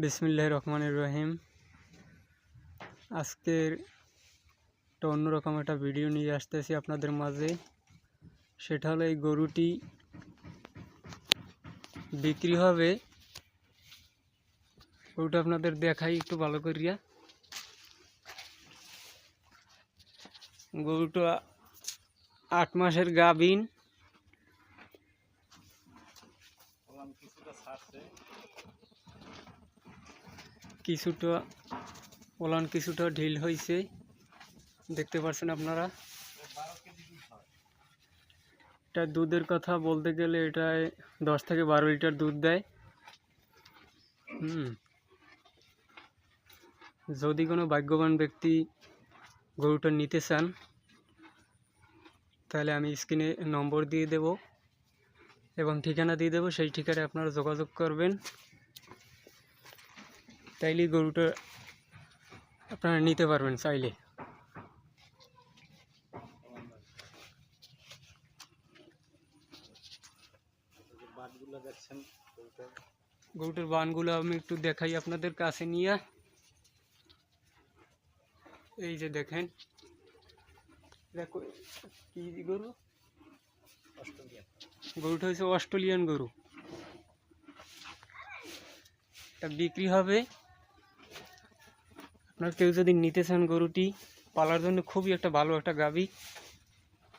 বিসমিল্লাহির রহমানির রহিম। আজকের একটা অন্যরকম একটা ভিডিও নিয়ে আসতেছি আপনাদের মাঝে। সেটা হলো এই গরুটি বিক্রি হবে। গরুটা আপনাদের দেখাই একটু ভালো করিয়া। গরুটা 8 মাসের গাভীন। কিছুটা ঢিল হয়েছে, দেখতে পাচ্ছেন আপনারা। এটা দুধের কথা বলতে গেলে এটায় 10 থেকে 12 লিটার দুধ দেয়। যদি কোনো ভাগ্যবান ব্যক্তি গরুটা নিতে চান তাহলে আমি স্ক্রিনে নম্বর দিয়ে দেব এবং ঠিকানা দিয়ে দেব। সেই ঠিকানায় আপনারা যোগাযোগ করবেন, তাইলেই গরুটা আপনারা নিতে পারবেন চাইলে। গরুটার বানগুলো আমি একটু দেখাই আপনাদের কাছে নিয়ে। এই যে দেখেন, দেখো কি গরু, গরুটা হচ্ছে অস্ট্রেলিয়ান গরু। এটা বিক্রি হবে। আপনার কেউ যদি নিতে চান গরুটি পালার জন্য খুবই একটা ভালো একটা গাভী,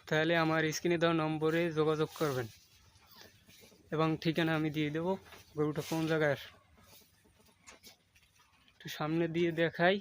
তাহলে আমার স্ক্রিনে দেওয়া নম্বরে যোগাযোগ করবেন এবং ঠিকানা আমি দিয়ে দেব। গরুটা কোন জায়গায় একটু সামনে দিয়ে দেখাই।